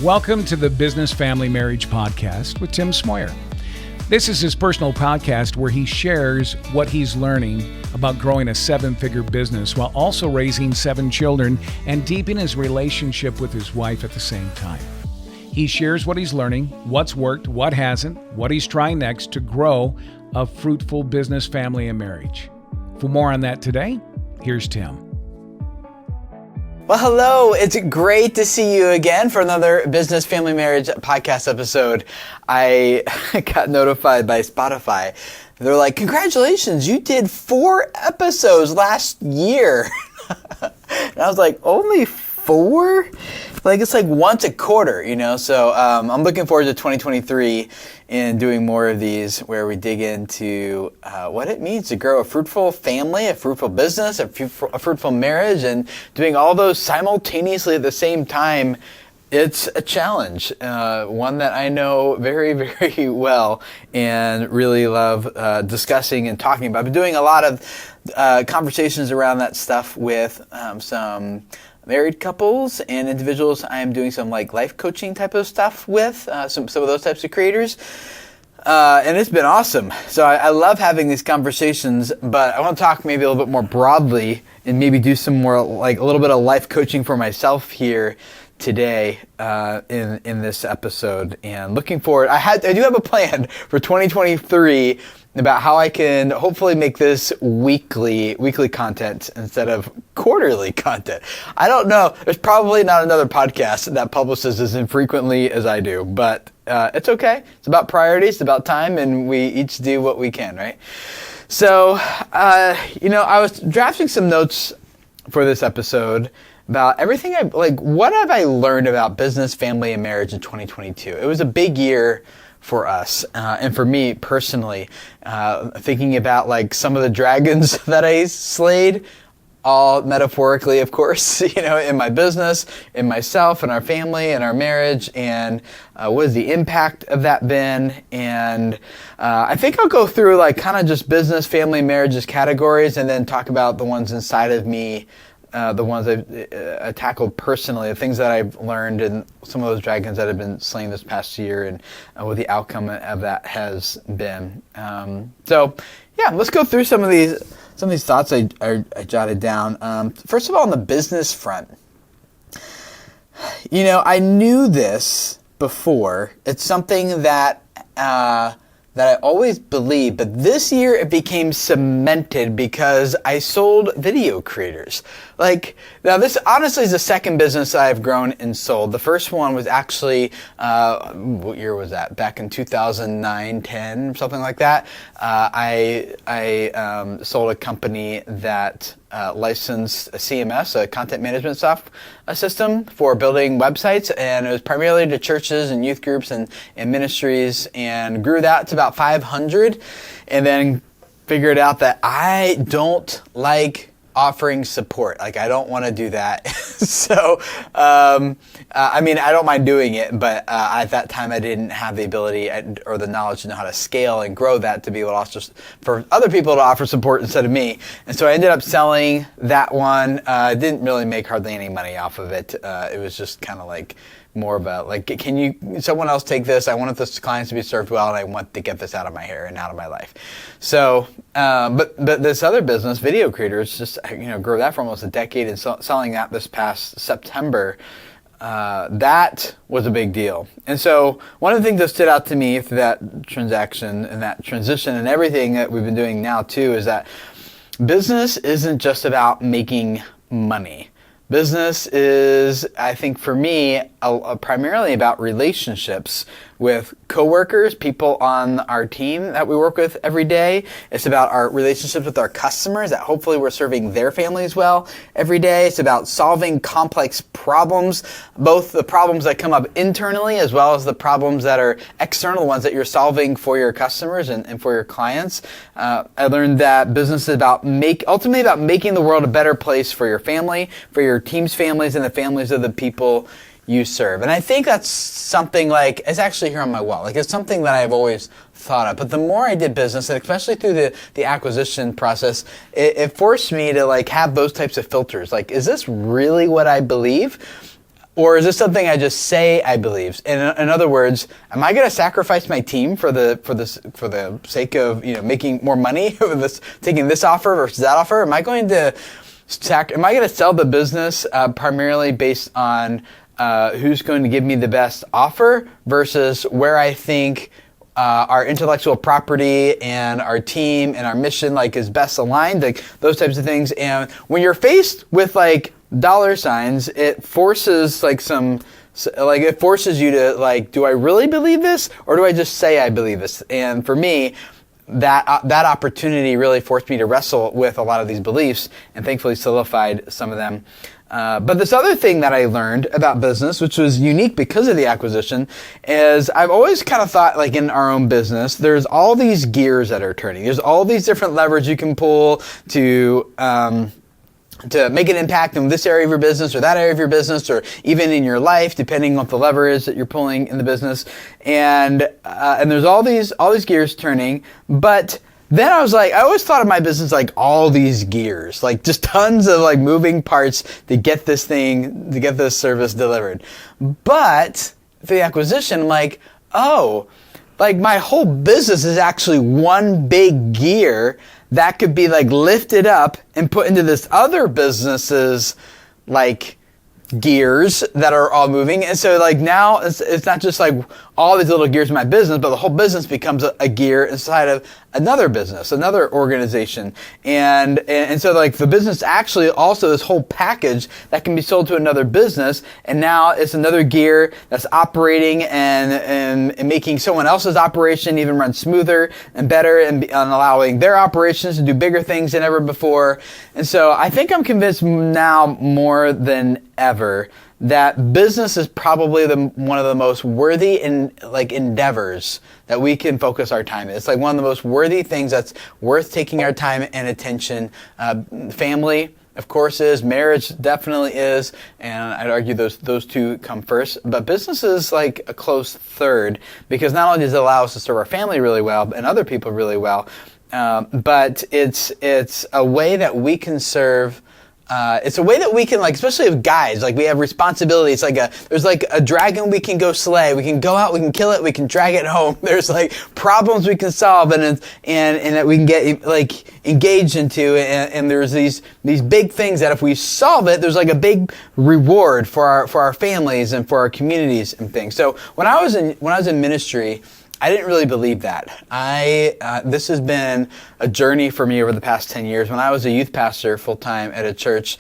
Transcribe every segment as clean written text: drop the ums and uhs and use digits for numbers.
Welcome to the Business Family Marriage Podcast with Tim Schmoyer. This is his personal podcast where he shares what he's learning about growing a seven-figure business while also raising 7 children and deepening his relationship with his wife at the same time. He shares what he's learning, what's worked, what hasn't, what he's trying next to grow a fruitful business, family, and marriage. For more on that today, here's Tim. Well, hello. It's great to see you again for another Business Family Marriage podcast episode. I got notified by Spotify. They're like, congratulations, you did 4 episodes last year. And I was like, only 4? Like, it's like once a quarter, you know? So I'm looking forward to 2023 and doing more of these where we dig into what it means to grow a fruitful family, a fruitful business, a fruitful marriage, and doing all those simultaneously at the same time. It's a challenge, one that I know very, very well and really love discussing and talking about. I've been doing a lot of conversations around that stuff with some married couples and individuals. I am doing some like life coaching type of stuff with some of those types of creators. And it's been awesome. So I love having these conversations, but I want to talk maybe a little bit more broadly and maybe do some more like a little bit of life coaching for myself here today in this episode. And looking forward, I do have a plan for 2023 about how I can hopefully make this weekly content instead of quarterly content. I don't know. There's probably not another podcast that publishes as infrequently as I do, but it's okay. It's about priorities, it's about time, and we each do what we can, right? So, I was drafting some notes for this episode about everything what have I learned about business, family, and marriage in 2022? It was a big year for us, and for me personally, thinking about like some of the dragons that I slayed, all metaphorically, of course, in my business, in myself, in our family, in our marriage, and what has the impact of that been? And I think I'll go through like kind of just business, family, marriages categories, and then talk about the ones inside of me, the ones I've tackled personally, the things that I've learned, and some of those dragons that have been slain this past year, and what the outcome of that has been. Let's go through some of these thoughts I jotted down. First of all, on the business front, I knew this before. It's something that I always believed, but this year it became cemented because I sold video creators. Now this honestly is the second business I've grown and sold. The first one was actually, what year was that? Back in 2009, 10, something like that. I sold a company that licensed a CMS, a content management software system for building websites, and it was primarily to churches and youth groups and ministries, and grew that to about 500, and then figured out that I don't like offering support. I don't want to do that. So, I don't mind doing it, but at that time I didn't have the ability or the knowledge to know how to scale and grow that to be able to also for other people to offer support instead of me. And so I ended up selling that one. Didn't really make hardly any money off of it. It was just kind of like more about can someone else take this? I want this clients to be served well, and I want to get this out of my hair and out of my life. So, but this other business, video creators, just grew that for almost a decade, and selling that this past September, that was a big deal. And so one of the things that stood out to me through that transaction and that transition and everything that we've been doing now too is that business isn't just about making money. Business is, I think for me, primarily about relationships with coworkers, people on our team that we work with every day. It's about our relationships with our customers, that hopefully we're serving their families well every day. It's about solving complex problems, both the problems that come up internally as well as the problems that are external, ones that you're solving for your customers and for your clients. I learned that business is ultimately about making the world a better place for your family, for your team's families, and the families of the people you serve. And I think that's something it's actually here on my wall. It's something that I've always thought of. But the more I did business, and especially through the acquisition process, it forced me to have those types of filters. Is this really what I believe? Or is this something I just say I believe? In other words, am I going to sacrifice my team for the sake of making more money, taking this offer versus that offer? Am I going to sell the business primarily based on who's going to give me the best offer versus where I think our intellectual property and our team and our mission is best aligned, those types of things? And when you're faced with dollar signs, it forces it forces you to do I really believe this, or do I just say I believe this? And for me, that opportunity really forced me to wrestle with a lot of these beliefs, and thankfully solidified some of them. But this other thing that I learned about business, which was unique because of the acquisition, is I've always kind of thought in our own business, there's all these gears that are turning. There's all these different levers you can pull to make an impact in this area of your business or that area of your business, or even in your life, depending on what the lever is that you're pulling in the business. And there's all these gears turning. But then I always thought of my business all these gears, just tons of moving parts to get this service delivered. But through the acquisition, my whole business is actually one big gear that could be lifted up and put into this other business's gears that are all moving. And so now it's not just all these little gears in my business, but the whole business becomes a gear inside of another business, another organization. And so the business actually also this whole package that can be sold to another business. And now it's another gear that's operating and making someone else's operation even run smoother and better, and allowing their operations to do bigger things than ever before. And so I think I'm convinced now more than ever that business is probably one of the most worthy endeavors that we can focus our time in. It's one of the most worthy things that's worth taking our time and attention. Family, of course, is. Marriage definitely is. And I'd argue those two come first. But business is a close third, because not only does it allow us to serve our family really well and other people really well, but it's a way that we can serve. It's a way that we can, especially as guys, we have responsibility. It's there's a dragon we can go slay. We can go out, we can kill it, we can drag it home. There's problems we can solve and that we can get engaged into. And there's these big things that if we solve it, there's a big reward for our families and for our communities and things. So when I was in ministry, I didn't really believe that. This has been a journey for me over the past 10 years. When I was a youth pastor full-time at a church,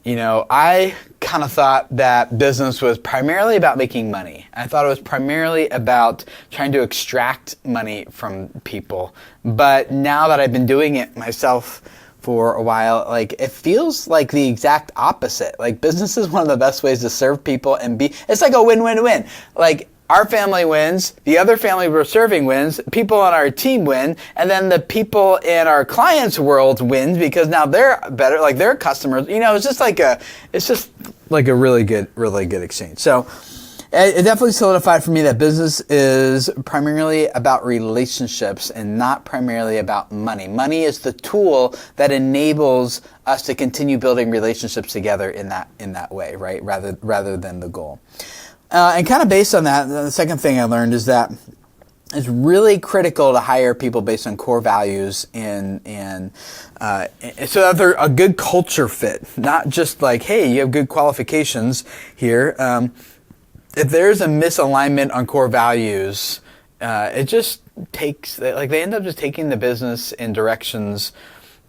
I kind of thought that business was primarily about making money. I thought it was primarily about trying to extract money from people. But now that I've been doing it myself for a while, it feels like the exact opposite. Business is one of the best ways to serve people and it's a win-win-win. Our family wins, the other family we're serving wins, people on our team win, and then the people in our clients' world wins because now they're better, their customers. It's just a really good exchange. So it definitely solidified for me that business is primarily about relationships and not primarily about money. Money is the tool that enables us to continue building relationships together in that way, right? Rather than the goal. And kind of based on that, the second thing I learned is that it's really critical to hire people based on core values and so that they're a good culture fit, not just hey, you have good qualifications here. If there's a misalignment on core values, it just takes they end up just taking the business in directions.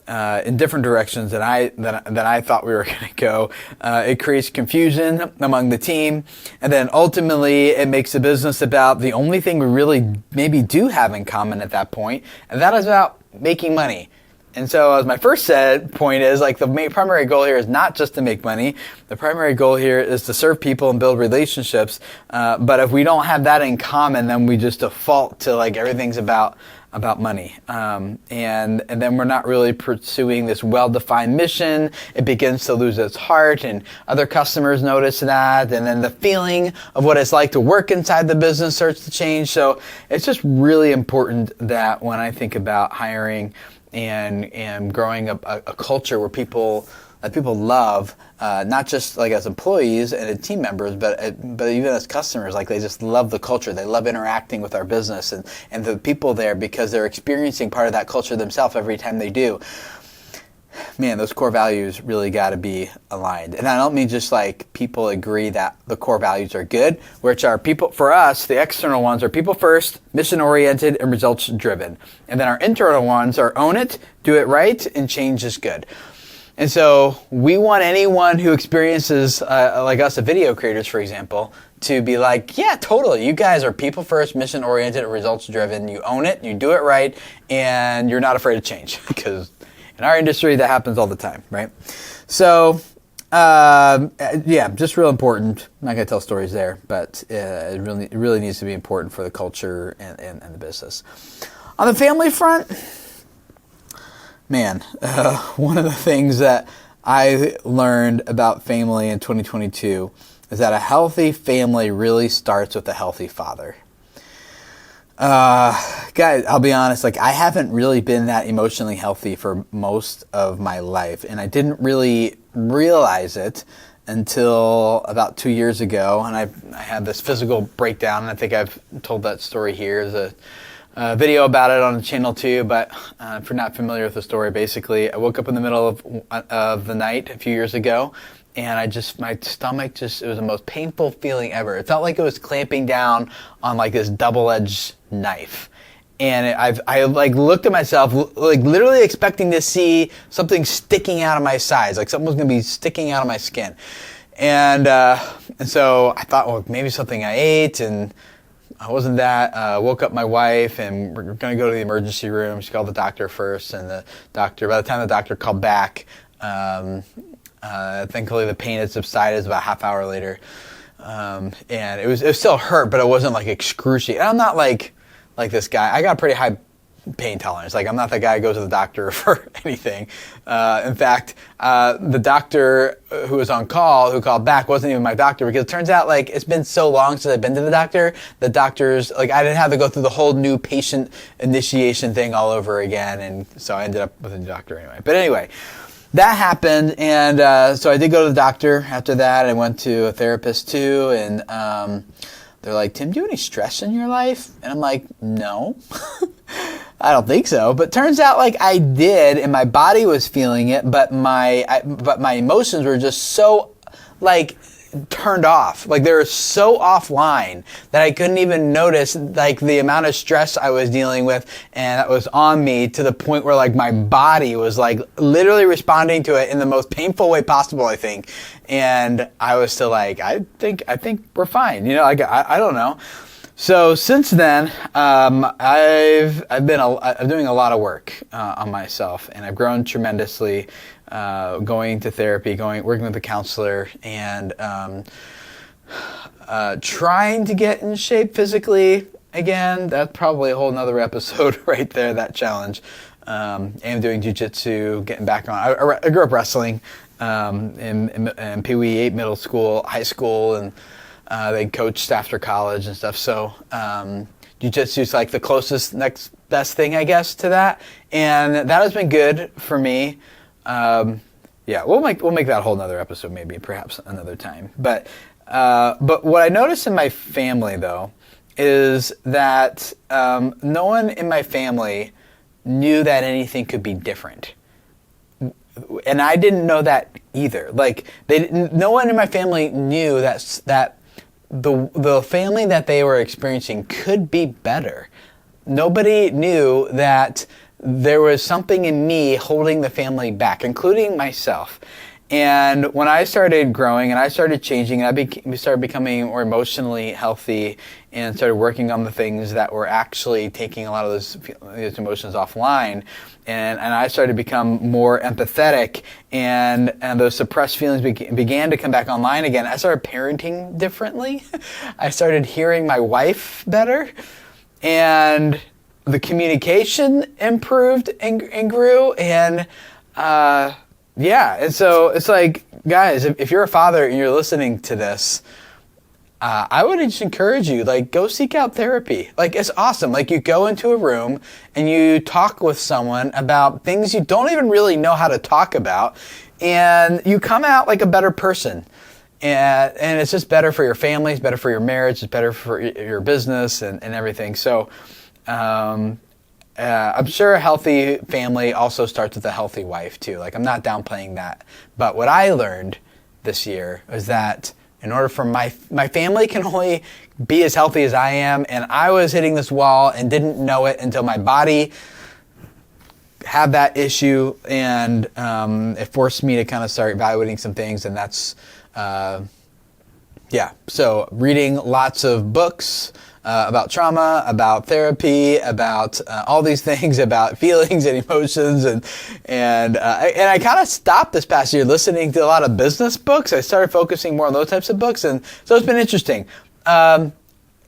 In different directions than I thought we were going to go. It creates confusion among the team, and then ultimately it makes the business about the only thing we really maybe do have in common at that point, and that is about making money. And so as my first point is the primary goal here is not just to make money. The primary goal here is to serve people and build relationships. But if we don't have that in common, then we just default to everything's about money. And then we're not really pursuing this well-defined mission. It begins to lose its heart, and other customers notice that. And then the feeling of what it's like to work inside the business starts to change. So it's just really important that when I think about hiring and growing a culture where people that people love, not just like as employees and team members, but even as customers. Like they just love the culture. They love interacting with our business and the people there because they're experiencing part of that culture themselves every time they do. Man, those core values really got to be aligned. And I don't mean just like people agree that the core values are good, which are people, for us, the external ones are people first, mission oriented, and results driven. And then our internal ones are own it, do it right, and change is good. And so we want anyone who experiences, like us, the video creators, for example, to be like, yeah, totally. You guys are people first, mission oriented, and results driven. You own it, you do it right, and you're not afraid of change because in our industry, that happens all the time, right? So, just real important. I'm not going to tell stories there, but it really needs to be important for the culture and the business. On the family front, man, one of the things that I learned about family in 2022 is that a healthy family really starts with a healthy father. Guys, I'll be honest, like I haven't really been that emotionally healthy for most of my life, and I didn't really realize it until about 2 years ago, and I had this physical breakdown, and I think I've told that story here. There's a video about it on the channel too, but if you're not familiar with the story, basically, I woke up in the middle of the night a few years ago, and my stomach it was the most painful feeling ever. It felt like it was clamping down on like this double-edged knife. And I like looked at myself, like literally expecting to see something sticking out of my sides, like something was going to be sticking out of my skin. And so I thought, well, maybe something I ate, and I wasn't that. Woke up my wife, and we're going to go to the emergency room. She called the doctor first, and the doctor, by the time the doctor called back, thankfully the pain had subsided. It was about a half hour later. And it was still hurt, but it wasn't like excruciating. I'm not like this guy. I got pretty high pain tolerance. Like I'm not the guy who goes to the doctor for anything. In fact, the doctor who was on call, who called back, wasn't even my doctor, because it turns out like it's been so long since I've been to the doctor. The doctors, like I didn't have to go through the whole new patient initiation thing all over again, and so I ended up with a new doctor anyway. But anyway, that happened, and so I did go to the doctor after that. I went to a therapist too, and they're like, Tim, do you have any stress in your life? And I'm like, no, I don't think so. But turns out like I did, and my body was feeling it, but my emotions were just so like turned off. Like they were so offline that I couldn't even notice like the amount of stress I was dealing with and that was on me, to the point where like my body was like literally responding to it in the most painful way possible, I think. And I was still like, I think we're fine. You know, like I don't know. So since then, I've been doing a lot of work on myself, and I've grown tremendously. Going to therapy, working with a counselor, and trying to get in shape physically again. That's probably a whole nother episode right there, that challenge. And doing jiu-jitsu, getting back on. I grew up wrestling in Pee Wee 8 middle school, high school, and they coached after college and stuff. So jiu-jitsu is like the closest next best thing, I guess, to that. And that has been good for me. We'll make that a whole nother episode, maybe perhaps another time. But what I noticed in my family though is that no one in my family knew that anything could be different, and I didn't know that either. Like no one in my family knew that the family that they were experiencing could be better. Nobody knew that there was something in me holding the family back, including myself. And when I started growing and I started changing, we started becoming more emotionally healthy and started working on the things that were actually taking a lot of those emotions offline. And I started to become more empathetic, and those suppressed feelings began to come back online again. I started parenting differently. I started hearing my wife better, and the communication improved and grew, and and so it's like, guys, if you're a father and you're listening to this, I would just encourage you, like, go seek out therapy. Like, it's awesome. Like, you go into a room and you talk with someone about things you don't even really know how to talk about, and you come out like a better person. And it's just better for your family, it's better for your marriage, it's better for your business and everything. So I'm sure a healthy family also starts with a healthy wife too. Like, I'm not downplaying that. But what I learned this year was that in order for my family can only be as healthy as I am, and I was hitting this wall and didn't know it until my body had that issue, and it forced me to kind of start evaluating some things, and that's, so reading lots of books about trauma, about therapy, about all these things, about feelings and emotions, and I kind of stopped this past year listening to a lot of business books. I started focusing more on those types of books, and so it's been interesting.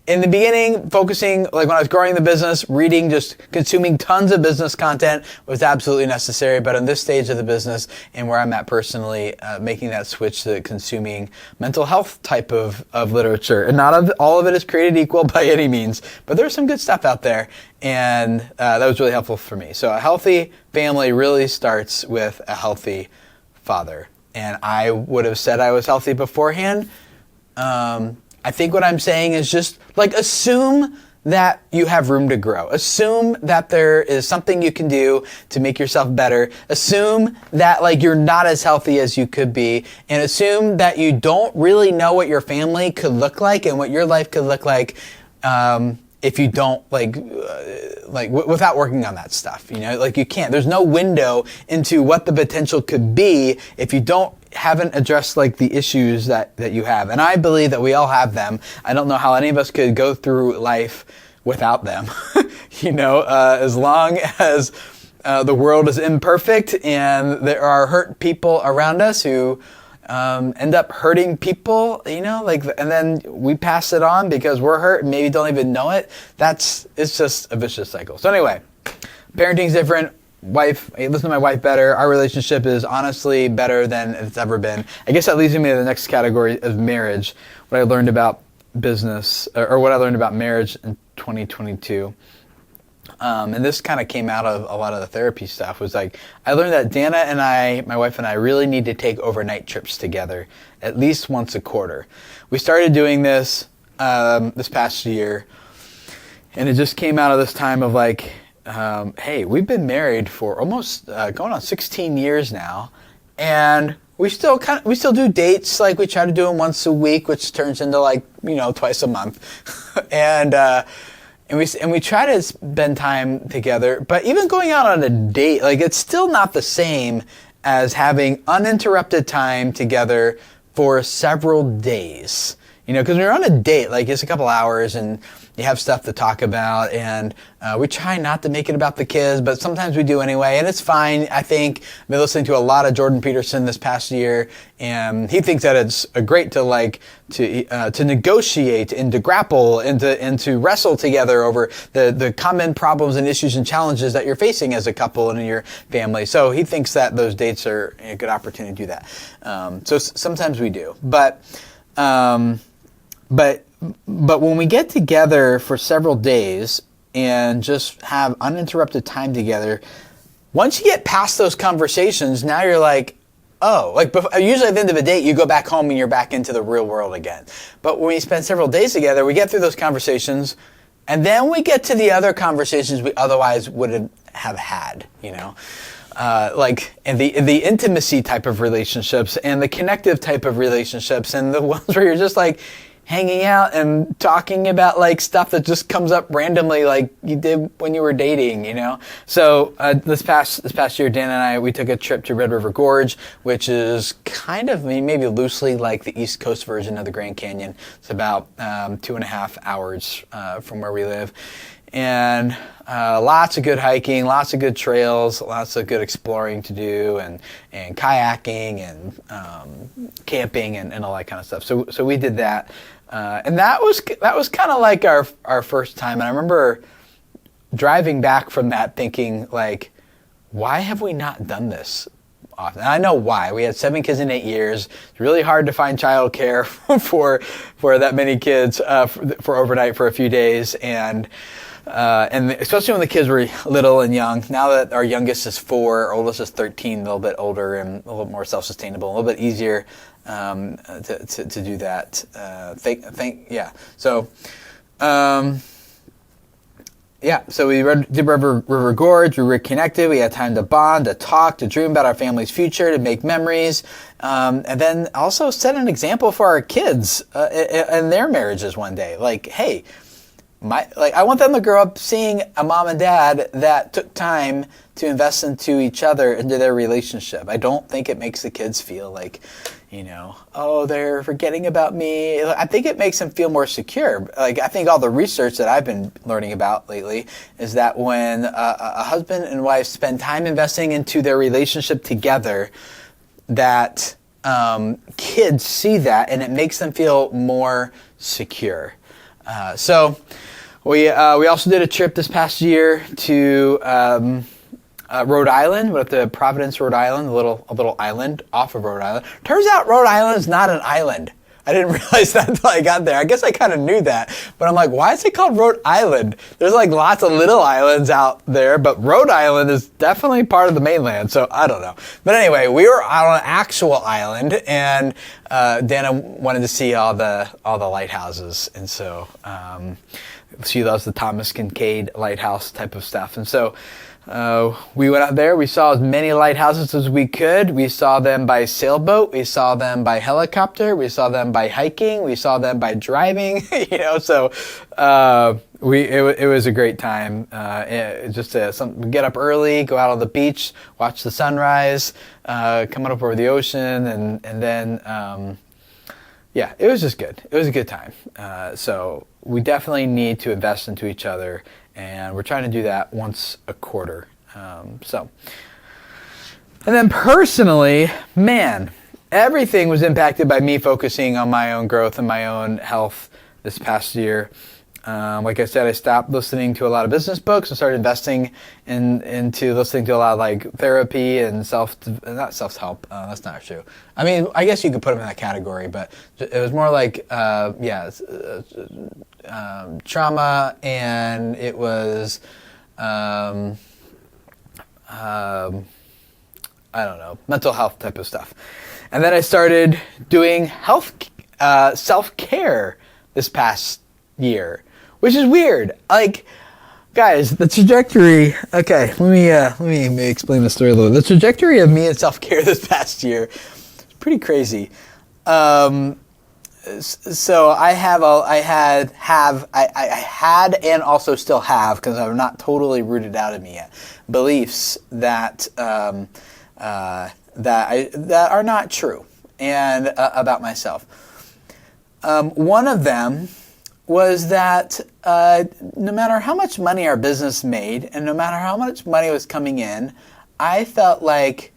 In the beginning, focusing, like when I was growing the business, reading, just consuming tons of business content was absolutely necessary. But in this stage of the business and where I'm at personally, making that switch to consuming mental health type of literature. And not all of it is created equal by any means, but there's some good stuff out there. And that was really helpful for me. So a healthy family really starts with a healthy father. And I would have said I was healthy beforehand. I think what I'm saying is just like assume that you have room to grow. Assume that there is something you can do to make yourself better. Assume that like you're not as healthy as you could be, and assume that you don't really know what your family could look like and what your life could look like if you don't without working on that stuff. You know, like you can't. There's no window into what the potential could be if you haven't addressed like the issues that you have. And I believe that we all have them. I don't know how any of us could go through life without them. As long as the world is imperfect and there are hurt people around us who end up hurting people, and then we pass it on because we're hurt and maybe don't even know it. It's just a vicious cycle. So anyway, parenting's different. I listen to my wife better. Our relationship is honestly better than it's ever been. I guess that leads me to the next category of marriage. What I learned about business, or what I learned about marriage in 2022. And this kind of came out of a lot of the therapy stuff, was like, I learned that Dana and my wife and I really need to take overnight trips together at least once a quarter. We started doing this this past year, and it just came out of this time of like, hey, we've been married for almost going on 16 years now, and we still do dates. Like we try to do them once a week, which turns into like twice a month, and we try to spend time together. But even going out on a date, like it's still not the same as having uninterrupted time together for several days. Because when you're on a date, like it's a couple hours and you have stuff to talk about, and we try not to make it about the kids, but sometimes we do anyway, and it's fine. I think I've been listening to a lot of Jordan Peterson this past year, and he thinks that it's great to negotiate and to grapple and to wrestle together over the common problems and issues and challenges that you're facing as a couple and in your family. So he thinks that those dates are a good opportunity to do that. So sometimes we do, but when we get together for several days and just have uninterrupted time together, once you get past those conversations, now you're like, oh, like usually at the end of a date, you go back home and you're back into the real world again. But when we spend several days together, we get through those conversations, and then we get to the other conversations we otherwise wouldn't have had, like in the intimacy type of relationships and the connective type of relationships, and the ones where you're just like hanging out and talking about like stuff that just comes up randomly, like you did when you were dating, So this past year, Dan and I, we took a trip to Red River Gorge, which is kind of maybe loosely like the East Coast version of the Grand Canyon. It's about 2.5 hours from where we live. And lots of good hiking, lots of good trails, lots of good exploring to do, and kayaking and camping and all that kind of stuff. So we did that, and that was kind of like our first time. And I remember driving back from that thinking like, why have we not done this often. And I know why. We had 7 kids in 8 years. It's really hard to find childcare for that many kids for overnight for a few days, and especially when the kids were little and young. Now that our youngest is 4, our oldest is 13, a little bit older and a little more self-sustainable, a little bit easier to do that. So we did River Gorge. We reconnected. We had time to bond, to talk, to dream about our family's future, to make memories, and then also set an example for our kids and their marriages one day. Like, hey, I want them to grow up seeing a mom and dad that took time to invest into each other, into their relationship. I don't think it makes the kids feel like, oh, they're forgetting about me. I think it makes them feel more secure. Like, I think all the research that I've been learning about lately is that when a husband and wife spend time investing into their relationship together, that kids see that and it makes them feel more secure. So we also did a trip this past year to Rhode Island. We went to Providence, Rhode Island, a little island off of Rhode Island. Turns out Rhode Island is not an island. I didn't realize that until I got there. I guess I kind of knew that, but I'm like, why is it called Rhode Island? There's like lots of little islands out there, but Rhode Island is definitely part of the mainland, so I don't know. But anyway, we were on an actual island, and Dana wanted to see all the lighthouses, and so she loves the Thomas Kincaid lighthouse type of stuff, and so we went out there. We saw as many lighthouses as we could. We saw them by sailboat. We saw them by helicopter. We saw them by hiking. We saw them by driving. So it was a great time. Just to get up early, go out on the beach, watch the sunrise, come up over the ocean, and then it was just good. It was a good time. So we definitely need to invest into each other. And we're trying to do that once a quarter. And then personally, man, everything was impacted by me focusing on my own growth and my own health this past year. Like I said, I stopped listening to a lot of business books and started investing into listening to a lot of like therapy and not self-help. That's not true. I mean, I guess you could put them in that category, but it was more like, trauma, and it was, I don't know, mental health type of stuff. And then I started doing self-care this past year, which is weird. Like, guys, the trajectory. Okay, let me explain the story a little. The trajectory of me and self-care this past year is pretty crazy. So I had and also still have, because I'm not totally rooted out of me yet, beliefs that are not true and about myself. One of them was that no matter how much money our business made and no matter how much money was coming in, I felt like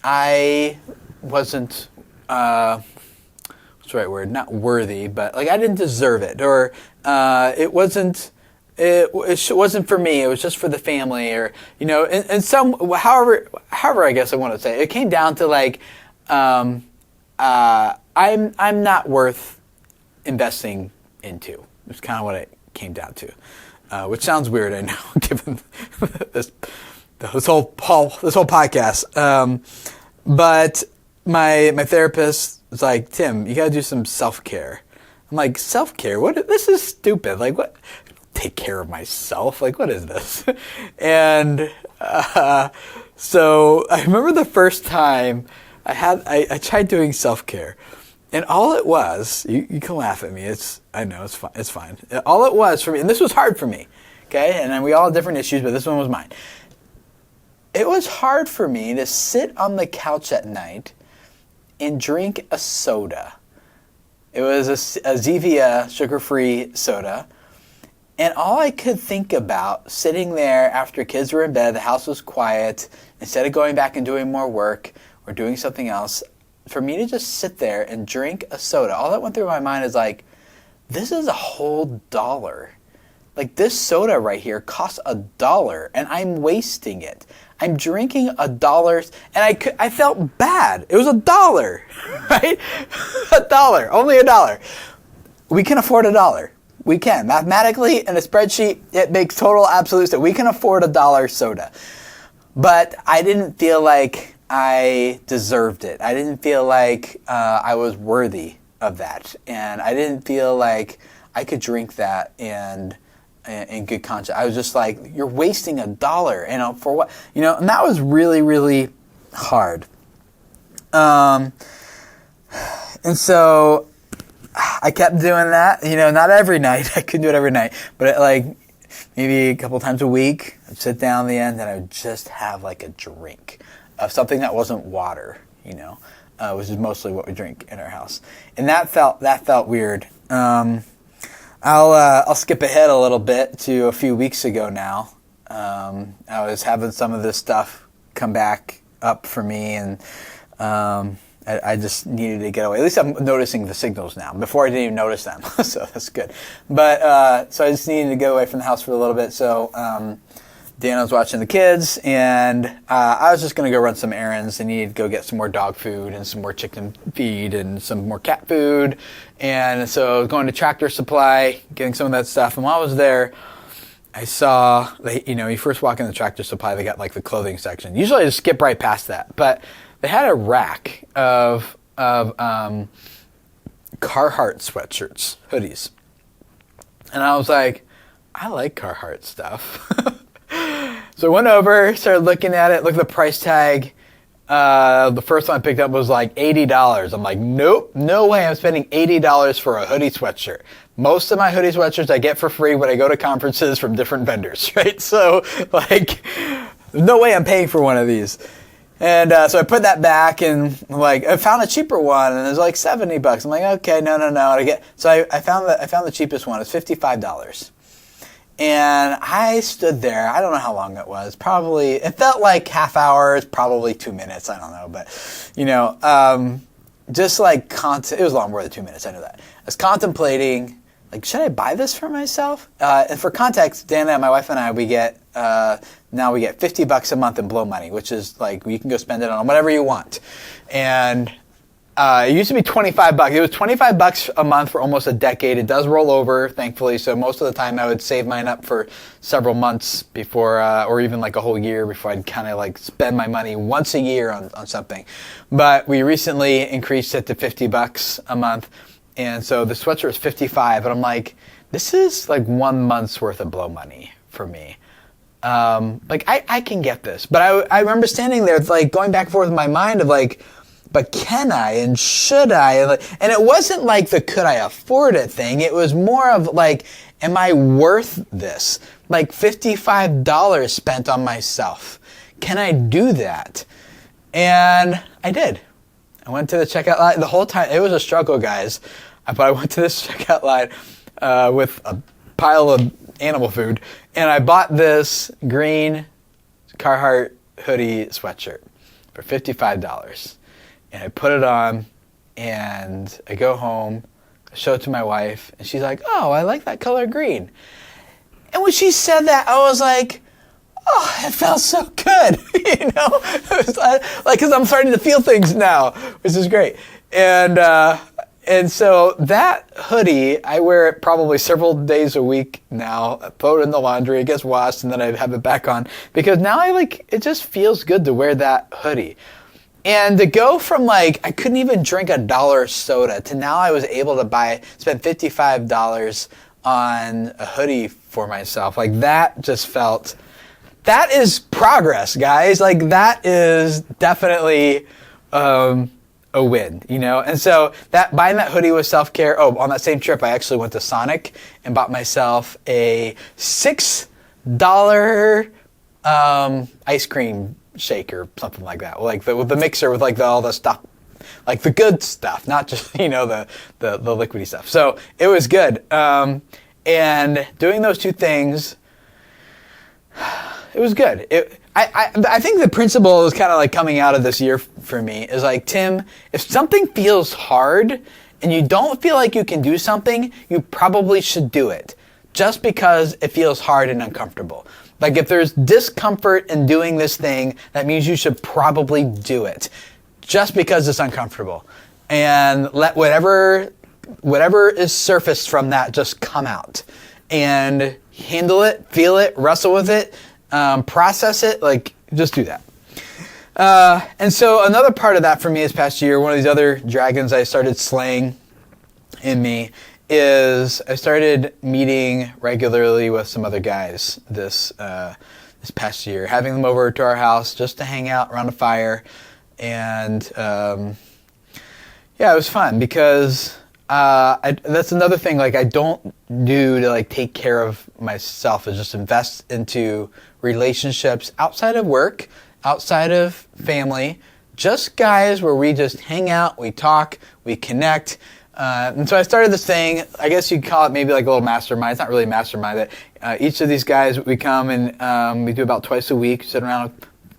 I wasn't, what's the right word? Not worthy, but like I didn't deserve it, or it wasn't for me. It was just for the family, or and however I guess I want to say it came down to like I'm not worth investing into. It's kind of what it came down to, which sounds weird, I know, given this whole podcast. But my therapist was like, Tim, you got to do some self-care. I'm like, self-care? What? This is stupid. Like, what? Take care of myself? Like, what is this? And so I remember the first time I tried doing self-care. And all it was, you can laugh at me. I know, it's fine. All it was for me, and this was hard for me, okay? And then we all have different issues, but this one was mine. It was hard for me to sit on the couch at night and drink a soda. It was a Zevia sugar-free soda. And all I could think about sitting there after kids were in bed, the house was quiet, instead of going back and doing more work or doing something else, for me to just sit there and drink a soda, all that went through my mind is like, this is a whole $1. Like, this soda right here costs $1, and I'm wasting it. I'm drinking $1, and I felt bad. It was $1, right? $1, only $1. We can afford $1. We can. Mathematically, in a spreadsheet, it makes total absolute sense. We can afford $1 soda. But I didn't feel like I deserved it. I didn't feel like I was worthy of that. And I didn't feel like I could drink that and in good conscience. I was just like, you're wasting $1, for what? And that was really, really hard. And so I kept doing that, not every night. I couldn't do it every night, but maybe a couple times a week, I'd sit down at the end and I would just have like a drink of something that wasn't water, which is mostly what we drink in our house. And that felt weird. I'll skip ahead a little bit to a few weeks ago now. I was having some of this stuff come back up for me, and I just needed to get away. At least I'm noticing the signals now. Before I didn't even notice them, so that's good. But so I just needed to get away from the house for a little bit. So Dana was watching the kids, and I was just going to go run some errands. I needed to go get some more dog food and some more chicken feed and some more cat food. And so I was going to Tractor Supply, getting some of that stuff. And while I was there, I saw, you first walk in the Tractor Supply, they got like the clothing section. Usually I just skip right past that. But they had a rack of Carhartt sweatshirts, hoodies. And I was like, I like Carhartt stuff. So I went over, started looking at it, looked at the price tag. The first one I picked up was like $80. I'm like, nope, no way I'm spending $80 for a hoodie sweatshirt. Most of my hoodie sweatshirts I get for free when I go to conferences from different vendors, right? So, no way I'm paying for one of these. And so I put that back, and I found a cheaper one, and it was like $70. I'm like, okay, no. I found the cheapest one. It's $55. And I stood there. I don't know how long it was. Probably, it felt like half hour, probably 2 minutes. I don't know. But, just it was a lot more than 2 minutes. I know that. I was contemplating, should I buy this for myself? And for context, Dana, my wife and I, we get $50 a month in blow money, which is you can go spend it on whatever you want. And it used to be $25. It was $25 a month for almost a decade. It does roll over, thankfully. So most of the time I would save mine up for several months before, or even a whole year before I'd kind of spend my money once a year on something. But we recently increased it to $50 a month. And so the sweatshirt is $55. And I'm like, this is 1 month's worth of blow money for me. I can get this. But I remember standing there going back and forth in my mind of but can I and should I? And it wasn't the could I afford it thing. It was more of am I worth this? $55 spent on myself. Can I do that? And I did. I went to the checkout line the whole time. It was a struggle, guys. But I went to this checkout line with a pile of animal food, and I bought this green Carhartt hoodie sweatshirt for $55. And I put it on, and I go home, I show it to my wife, and she's like, oh, I like that color green. And when she said that, I was like, oh, it felt so good, It was because I'm starting to feel things now, which is great. And so that hoodie, I wear it probably several days a week now. I throw it in the laundry, it gets washed, and then I have it back on. Because now it just feels good to wear that hoodie. And to go from I couldn't even drink $1 soda to now I was able to spend $55 on a hoodie for myself. That just felt, that is progress, guys. That is definitely a win, And so buying that hoodie was self-care. Oh, on that same trip, I actually went to Sonic and bought myself a $6 ice cream shake or something like that, with the mixer with all the stuff, the good stuff, not just the liquidy stuff. So it was good, and doing those two things, it was good. I think the principle is kind of coming out of this year for me is Tim, if something feels hard and you don't feel like you can do something, you probably should do it just because it feels hard and uncomfortable. Like if there's discomfort in doing this thing, that means you should probably do it just because it's uncomfortable. And let whatever is surfaced from that just come out. And handle it, feel it, wrestle with it, process it, like just do that. And so another part of that for me this past year, one of these other dragons I started slaying in me is I started meeting regularly with some other guys this past year, having them over to our house just to hang out around a fire. And it was fun because that's another thing like I don't do to like take care of myself, is just invest into relationships outside of work, outside of family, just guys where we just hang out, we talk, we connect. And so I started this thing, I guess you'd call it maybe like a little mastermind. It's not really a mastermind, but each of these guys, we come and we do about twice a week, sit around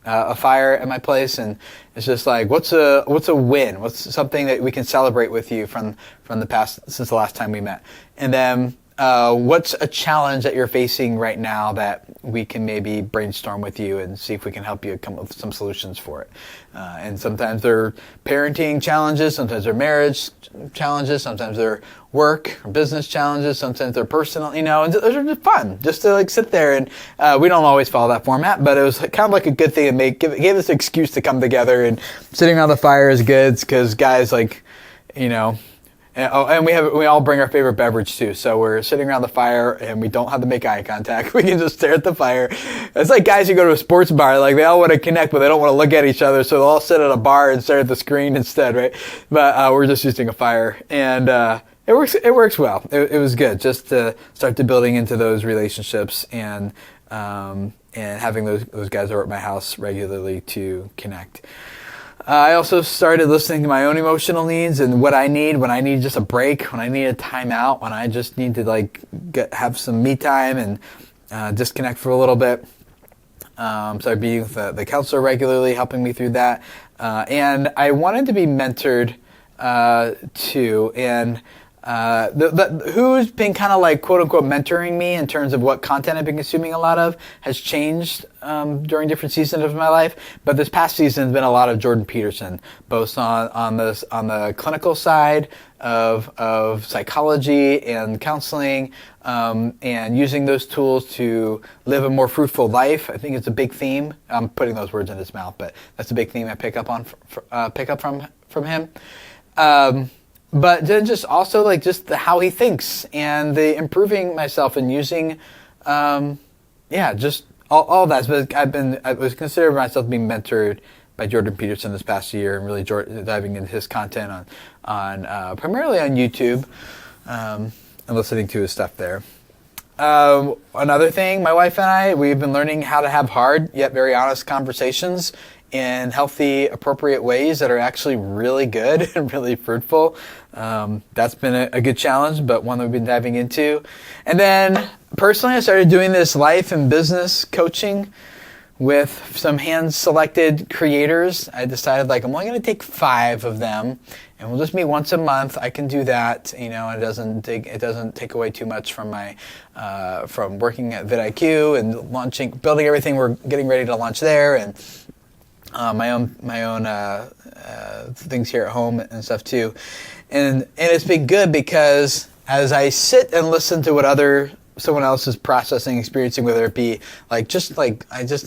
a fire at my place, and it's just like, what's a win? What's something that we can celebrate with you from the past, since the last time we met? And then what's a challenge that you're facing right now that we can maybe brainstorm with you and see if we can help you come up with some solutions for it. And sometimes they're parenting challenges, sometimes they're marriage challenges, sometimes they're work or business challenges, sometimes they're personal, and those are just fun, just to like sit there. And we don't always follow that format, but it was kind of like a good thing and gave us an excuse to come together, and sitting around the fire is good because guys like, and we all bring our favorite beverage too. So we're sitting around the fire and we don't have to make eye contact. We can just stare at the fire. It's like guys who go to a sports bar, like they all want to connect, but they don't want to look at each other. So they'll all sit at a bar and stare at the screen instead, right? But we're just using a fire, and it works well. It was good just to start to building into those relationships and having those guys over at my house regularly to connect. I also started listening to my own emotional needs and what I need when I need just a break, when I need a timeout, when I just need to have some me time and disconnect for a little bit. Started being with the counselor regularly, helping me through that. And I wanted to be mentored too. And who's been kind of like quote unquote mentoring me in terms of what content I've been consuming a lot of has changed during different seasons of my life. But this past season has been a lot of Jordan Peterson, both on the clinical side of psychology and counseling, and using those tools to live a more fruitful life. I think it's a big theme. I'm putting those words in his mouth, but that's a big theme I pick up from him. But then just also like just how he thinks and the improving myself and using, just all that. But I was considering myself being mentored by Jordan Peterson this past year, and really diving into his content on primarily on YouTube, and listening to his stuff there. Another thing, my wife and I, we've been learning how to have hard yet very honest conversations in healthy, appropriate ways that are actually really good and really fruitful. That's been a good challenge, but one that we've been diving into. And then personally, I started doing this life and business coaching with some hand-selected creators. I decided I'm only going to take 5 of them, and we'll just meet once a month. I can do that. It doesn't take away too much from my from working at vidIQ and building everything we're getting ready to launch there, and my own things here at home and stuff too. And it's been good because as I sit and listen to what someone else is processing, experiencing, whether it be I just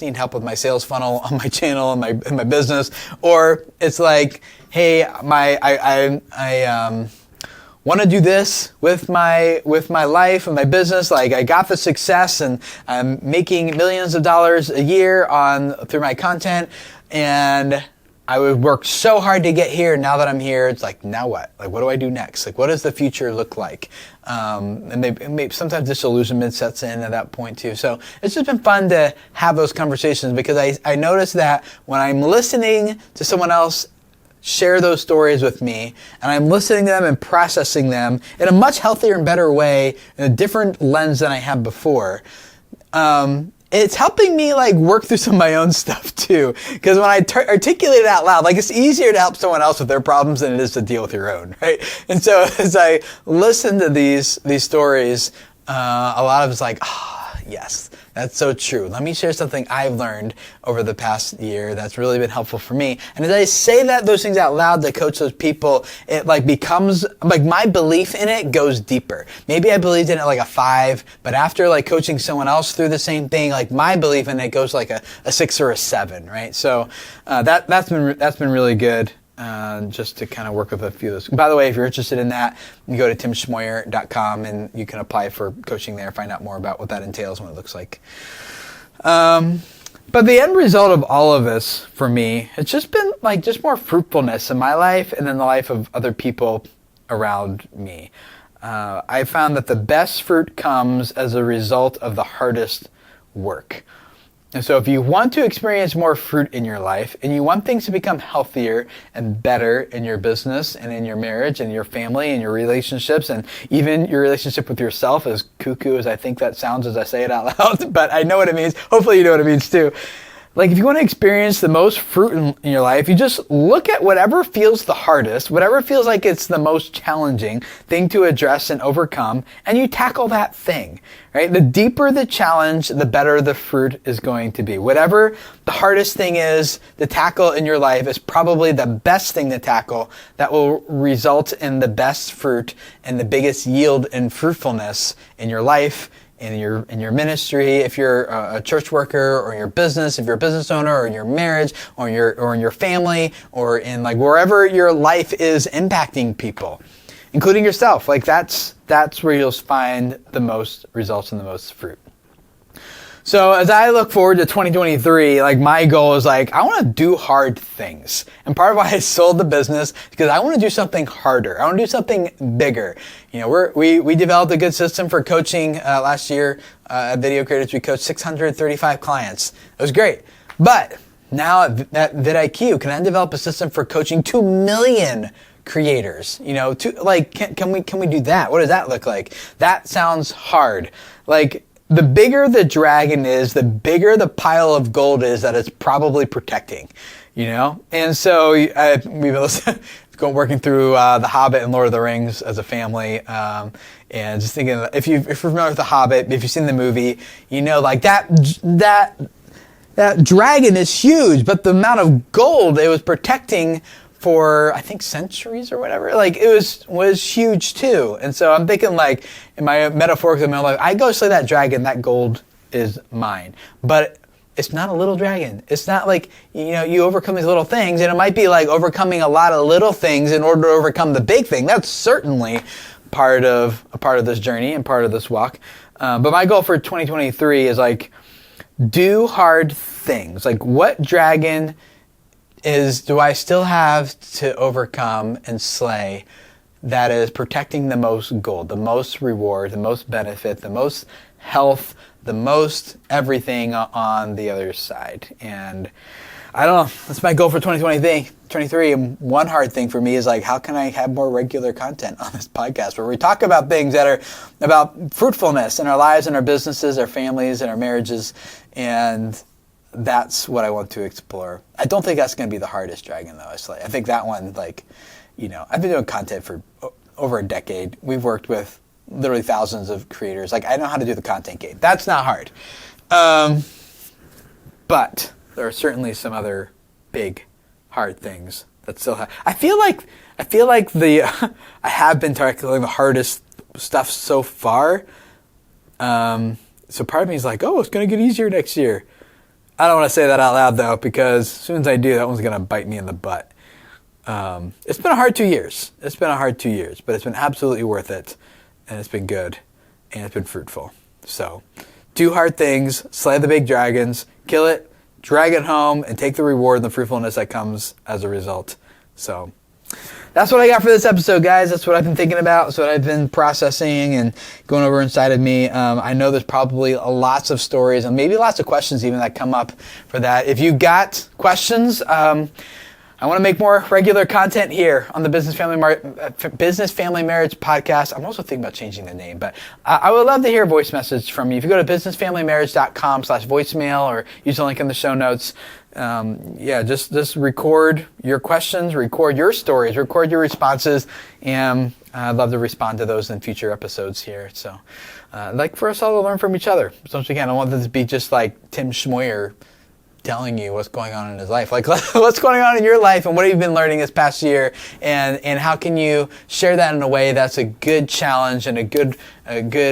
need help with my sales funnel on my channel and my business, or it's like, hey, I want to do this with my life and my business. I got the success and I'm making millions of dollars a year through my content, and I would work so hard to get here. Now that I'm here, it's like, now what? What do I do next? What does the future look like? And maybe sometimes disillusionment sets in at that point too. So it's just been fun to have those conversations, because I notice that when I'm listening to someone else share those stories with me, and I'm listening to them and processing them in a much healthier and better way, in a different lens than I had before, it's helping me work through some of my own stuff too. Because when I articulate it out loud, it's easier to help someone else with their problems than it is to deal with your own, right? And so as I listen to these stories, a lot of it's yes, That's so true. Let me share something I've learned over the past year that's really been helpful for me. And as I say those things out loud to coach those people, it becomes my belief in it goes deeper. Maybe I believed in it like a 5, but after coaching someone else through the same thing, my belief in it goes like a 6 or a 7, right? So that's been really good. Just to kind of work with a few of those. By the way, if you're interested in that, you go to timschmoyer.com and you can apply for coaching there, find out more about what that entails and what it looks like. But the end result of all of this for me, it's just been just more fruitfulness in my life and in the life of other people around me. I found that the best fruit comes as a result of the hardest work. And so if you want to experience more fruit in your life and you want things to become healthier and better in your business and in your marriage and your family and your relationships and even your relationship with yourself, as cuckoo as I think that sounds as I say it out loud, but I know what it means. Hopefully you know what it means too. If you want to experience the most fruit in your life, you just look at whatever feels the hardest, whatever feels like it's the most challenging thing to address and overcome, and you tackle that thing, right? The deeper the challenge, the better the fruit is going to be. Whatever the hardest thing is to tackle in your life is probably the best thing to tackle that will result in the best fruit and the biggest yield and fruitfulness in your life, in your ministry, if you're a church worker, or in your business, if you're a business owner, or in your marriage, or in your family, or in wherever your life is impacting people, including yourself. That's where you'll find the most results and the most fruit. So as I look forward to 2023, my goal is I want to do hard things. And part of why I sold the business is because I want to do something harder. I want to do something bigger. We developed a good system for coaching last year at Video Creators. We coached 635 clients. It was great. But now at vidIQ, can I develop a system for coaching 2 million creators? Can we do that? What does that look like? That sounds hard. The bigger the dragon is, the bigger the pile of gold is that it's probably protecting, And so we've been working through The Hobbit and Lord of the Rings as a family, and just thinking, if you're familiar with The Hobbit, if you've seen the movie, that dragon is huge, but the amount of gold it was protecting for, I think, centuries or whatever, it was huge too. And so I'm thinking in my metaphorical life, I go slay that dragon, that gold is mine. But it's not a little dragon. It's not you overcome these little things, and it might be overcoming a lot of little things in order to overcome the big thing. That's certainly a part of this journey and part of this walk. But my goal for 2023 is do hard things. What dragon do I still have to overcome and slay that is protecting the most gold, the most reward, the most benefit, the most health, the most everything on the other side? And I don't know, that's my goal for 2023. And one hard thing for me is how can I have more regular content on this podcast where we talk about things that are about fruitfulness in our lives and our businesses, our families, and our marriages. And that's what I want to explore. I don't think that's going to be the hardest dragon, though. I think that one, I've been doing content for over a decade. We've worked with literally thousands of creators. I know how to do the content game. That's not hard. But there are certainly some other big, hard things that still have. I feel like I have been tackling the hardest stuff so far. So part of me is it's going to get easier next year. I don't want to say that out loud, though, because as soon as I do, that one's going to bite me in the butt. It's been a hard 2 years. But it's been absolutely worth it, and it's been good, and it's been fruitful. So do hard things, slay the big dragons, kill it, drag it home, and take the reward and the fruitfulness that comes as a result. So that's what I got for this episode, guys. That's what I've been thinking about. That's what I've been processing and going over inside of me. I know there's probably lots of stories and maybe lots of questions even that come up for that. If you got questions, I I want to make more regular content here on the Business Family Marriage podcast. I'm also thinking about changing the name, but I would love to hear a voice message from you. If you go to businessfamilymarriage.com/voicemail or use the link in the show notes, just record your questions, record your stories, record your responses, and I'd love to respond to those in future episodes here. So I'd like for us all to learn from each other. So once again, I want this to be just like Tim Schmoyer telling you what's going on in his life. Like, what's going on in your life and what have you been learning this past year, and how can you share that in a way that's a good challenge and a good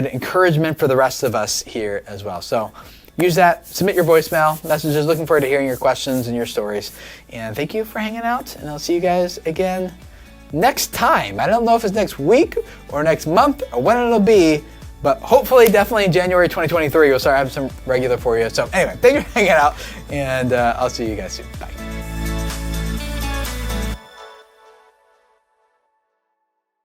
encouragement for the rest of us here as well. So use that, submit your voicemail messages. Looking forward to hearing your questions and your stories. And thank you for hanging out, and I'll see you guys again next time. I don't know if it's next week or next month or when it'll be, but hopefully, definitely in January 2023, we'll start having some regular for you. So anyway, thank you for hanging out, and I'll see you guys soon. Bye.